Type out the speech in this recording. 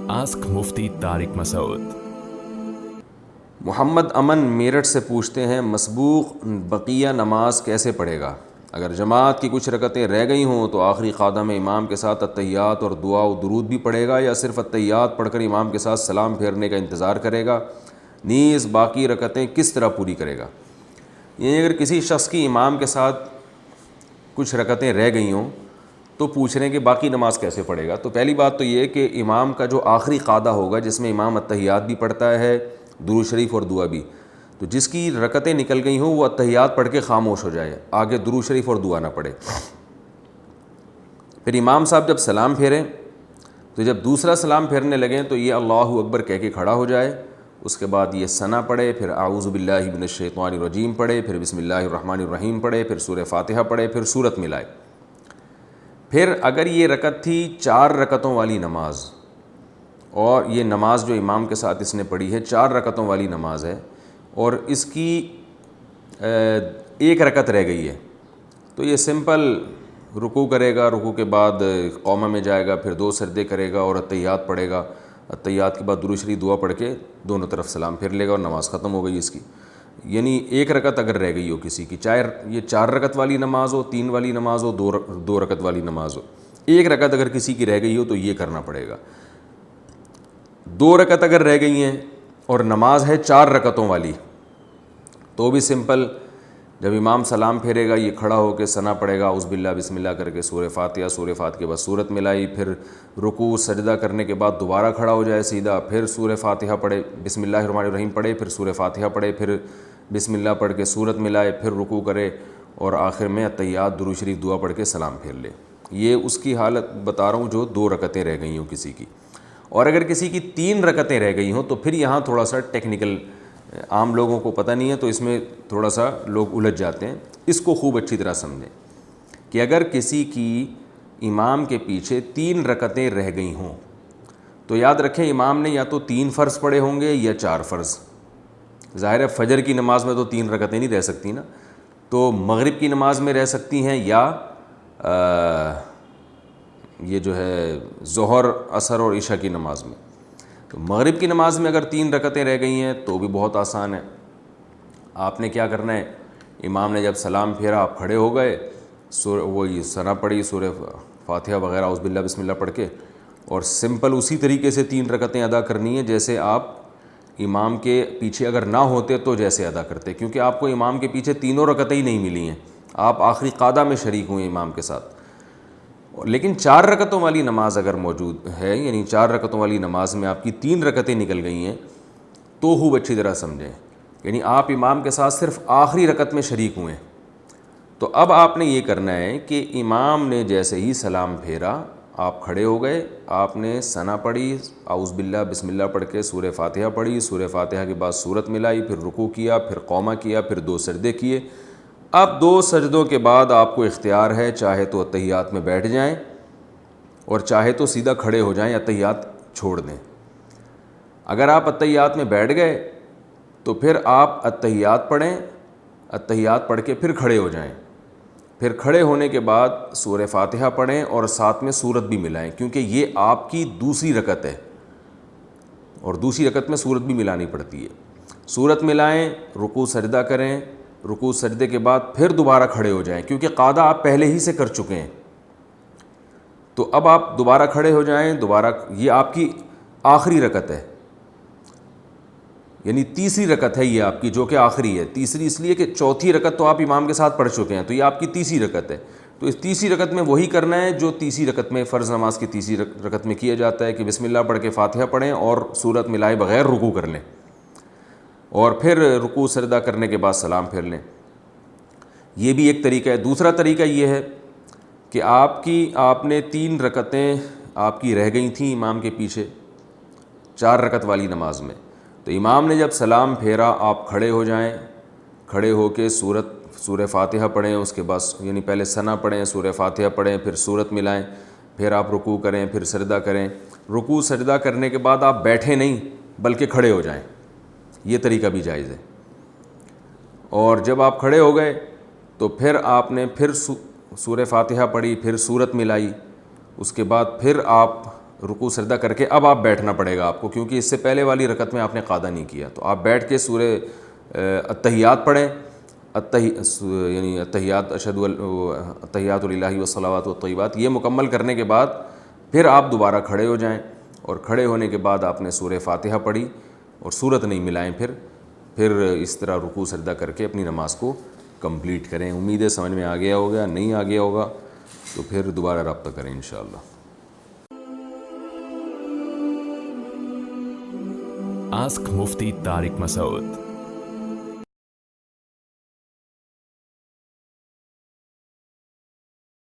Ask Mufti Tariq Masood. محمد امن میرٹھ سے پوچھتے ہیں مسبوق بقیہ نماز کیسے پڑھے گا؟ اگر جماعت کی کچھ رکعتیں رہ گئی ہوں تو آخری قعدہ میں امام کے ساتھ التحیات اور دعا و درود بھی پڑھے گا، یا صرف التحیات پڑھ کر امام کے ساتھ سلام پھیرنے کا انتظار کرے گا؟ نیز باقی رکعتیں کس طرح پوری کرے گا؟ یعنی اگر کسی شخص کی امام کے ساتھ کچھ رکعتیں رہ گئی ہوں تو پوچھ رہے ہیں کہ باقی نماز کیسے پڑھے گا؟ تو پہلی بات تو یہ کہ امام کا جو آخری قعدہ ہوگا جس میں امام التحیات بھی پڑھتا ہے، درود شریف اور دعا بھی، تو جس کی رکعتیں نکل گئی ہوں وہ التحیات پڑھ کے خاموش ہو جائے، آگے درود شریف اور دعا نہ پڑھے۔ پھر امام صاحب جب سلام پھیریں تو جب دوسرا سلام پھیرنے لگیں تو یہ اللہ اکبر کہہ کے کھڑا ہو جائے، اس کے بعد یہ ثنا پڑھے، پھر اعوذ باللہ من الشیطان الرجیم پڑھے، پھر بسم اللہ الرحمن الرحیم پڑھے، پھر سورہ فاتحہ پڑھے، پھر سورت ملائے۔ پھر اگر یہ رکعت تھی 4 رکعتوں والی نماز، اور یہ نماز جو امام کے ساتھ اس نے پڑھی ہے 4 رکعتوں والی نماز ہے، اور اس کی 1 رکعت رہ گئی ہے، تو یہ سمپل رکوع کرے گا، رکوع کے بعد قومہ میں جائے گا، پھر 2 سجدے کرے گا اور التحیات پڑھے گا، التحیات کے بعد درود شریف دعا پڑھ کے دونوں طرف سلام پھیر لے گا اور نماز ختم ہو گئی اس کی۔ یعنی 1 رکعت اگر رہ گئی ہو کسی کی، چاہے یہ 4 رکعت والی نماز ہو، 3 والی نماز ہو، 2 رکعت والی نماز ہو، 1 رکعت اگر کسی کی رہ گئی ہو تو یہ کرنا پڑے گا۔ 2 رکعت اگر رہ گئی ہیں اور نماز ہے 4 رکعتوں والی تو بھی سمپل، جب امام سلام پھیرے گا یہ کھڑا ہو کے ثنا پڑھے گا، اعوذ باللہ بسم اللہ کر کے سورہ فاتحہ کے بعد سورت ملائی، پھر رکوع سجدہ کرنے کے بعد دوبارہ کھڑا ہو جائے سیدھا، پھر سورہ فاتحہ پڑھے، بسم اللہ الرحمن الرحیم پڑھے، پھر سورہ فاتحہ پڑھے، پھر بسم اللہ پڑھ کے سورت ملائے، پھر رکوع کرے اور آخر میں التحیات درود شریف دعا پڑھ کے سلام پھیر لے۔ یہ اس کی حالت بتا رہا ہوں جو 2 رکعتیں رہ گئی ہوں کسی کی۔ اور اگر کسی کی 3 رکعتیں رہ گئی ہوں تو پھر یہاں تھوڑا سا ٹیکنیکل، عام لوگوں کو پتہ نہیں ہے تو اس میں تھوڑا سا لوگ الجھ جاتے ہیں، اس کو خوب اچھی طرح سمجھیں کہ اگر کسی کی امام کے پیچھے 3 رکعتیں رہ گئی ہوں تو یاد رکھیں امام نے یا تو 3 فرض پڑھے ہوں گے یا 4 فرض۔ ظاہر ہے فجر کی نماز میں تو 3 رکعتیں نہیں رہ سکتی نا، تو مغرب کی نماز میں رہ سکتی ہیں، یا یہ جو ہے ظہر عصر اور عشاء کی نماز میں۔ تو مغرب کی نماز میں اگر 3 رکعتیں رہ گئی ہیں تو بھی بہت آسان ہے، آپ نے کیا کرنا ہے، امام نے جب سلام پھیرا آپ کھڑے ہو گئے، وہی ثنا پڑھی، سورہ فاتحہ وغیرہ اعوذ باللہ بسم اللہ پڑھ کے، اور سمپل اسی طریقے سے 3 رکعتیں ادا کرنی ہے جیسے آپ امام کے پیچھے اگر نہ ہوتے تو جیسے ادا کرتے، کیونکہ آپ کو امام کے پیچھے 3 رکعتیں ہی نہیں ملی ہیں، آپ آخری قعدہ میں شریک ہوئے امام کے ساتھ۔ لیکن 4 رکعتوں والی نماز اگر موجود ہے، یعنی 4 رکعتوں والی نماز میں آپ کی 3 رکعتیں نکل گئی ہیں تو خوب اچھی طرح سمجھیں، یعنی آپ امام کے ساتھ صرف آخری رکعت میں شریک ہوئے ہیں، تو اب آپ نے یہ کرنا ہے کہ امام نے جیسے ہی سلام پھیرا آپ کھڑے ہو گئے، آپ نے ثنا پڑھی، اعوذ باللہ بسم اللہ پڑھ کے سورہ فاتحہ پڑھی، سورہ فاتحہ کے بعد سورت ملائی، پھر رکوع کیا، پھر قومہ کیا، پھر 2 سجدے کیے۔ اب 2 سجدوں کے بعد آپ کو اختیار ہے، چاہے تو التحیات میں بیٹھ جائیں اور چاہے تو سیدھا کھڑے ہو جائیں، التحیات چھوڑ دیں۔ اگر آپ التحیات میں بیٹھ گئے تو پھر آپ التحیات پڑھیں، التحیات پڑھ کے پھر کھڑے ہو جائیں، پھر کھڑے ہونے کے بعد سورہ فاتحہ پڑھیں اور ساتھ میں سورت بھی ملائیں، کیونکہ یہ آپ کی دوسری رکعت ہے اور دوسری رکعت میں سورت بھی ملانی پڑتی ہے۔ سورت ملائیں، رکوع سجدہ کریں، رکوع سجدے کے بعد پھر دوبارہ کھڑے ہو جائیں، کیونکہ قعدہ آپ پہلے ہی سے کر چکے ہیں، تو اب آپ دوبارہ کھڑے ہو جائیں، دوبارہ یہ آپ کی آخری رکعت ہے، یعنی تیسری رکعت ہے یہ آپ کی، جو کہ آخری ہے۔ تیسری اس لیے کہ چوتھی رکعت تو آپ امام کے ساتھ پڑھ چکے ہیں، تو یہ آپ کی تیسری رکعت ہے، تو اس تیسری رکعت میں وہی کرنا ہے جو تیسری رکعت میں فرض نماز کی تیسری رکعت میں کیا جاتا ہے، کہ بسم اللہ پڑھ کے فاتحہ پڑھیں اور سورت ملائے بغیر رکوع کر لیں، اور پھر رکوع سجدہ کرنے کے بعد سلام پھیر لیں۔ یہ بھی ایک طریقہ ہے۔ دوسرا طریقہ یہ ہے کہ آپ نے 3 رکعتیں آپ کی رہ گئی تھیں امام کے پیچھے 4 رکعت والی نماز میں، تو امام نے جب سلام پھیرا آپ کھڑے ہو جائیں، کھڑے ہو کے سورہ فاتحہ پڑھیں، اس کے بعد یعنی پہلے ثنا پڑھیں، سورہ فاتحہ پڑھیں، پھر سورت ملائیں، پھر آپ رکوع کریں، پھر سجدہ کریں۔ رکوع سجدہ کرنے کے بعد آپ بیٹھے نہیں بلکہ کھڑے ہو جائیں، یہ طریقہ بھی جائز ہے۔ اور جب آپ کھڑے ہو گئے تو پھر آپ نے پھر سورہ فاتحہ پڑھی، پھر سورت ملائی، اس کے بعد پھر آپ رکوع سجدہ کر کے اب آپ بیٹھنا پڑے گا آپ کو، کیونکہ اس سے پہلے والی رکعت میں آپ نے قاعدہ نہیں کیا. تو آپ بیٹھ کے سورہ التحیات پڑھیں، یعنی التحیات التحیات للہ والصلوات والطیبات، یہ مکمل کرنے کے بعد پھر آپ دوبارہ کھڑے ہو جائیں، اور کھڑے ہونے کے بعد آپ نے سورہ فاتحہ پڑھی اور سورت نہیں ملائیں، پھر اس طرح رکوع سجدہ کر کے اپنی نماز کو کمپلیٹ کریں. امید ہے سمجھ میں آ گیا ہوگا، نہیں آ گیا ہوگا تو پھر دوبارہ رابطہ کریں انشاءاللہ. Ask Mufti Tariq Masoud.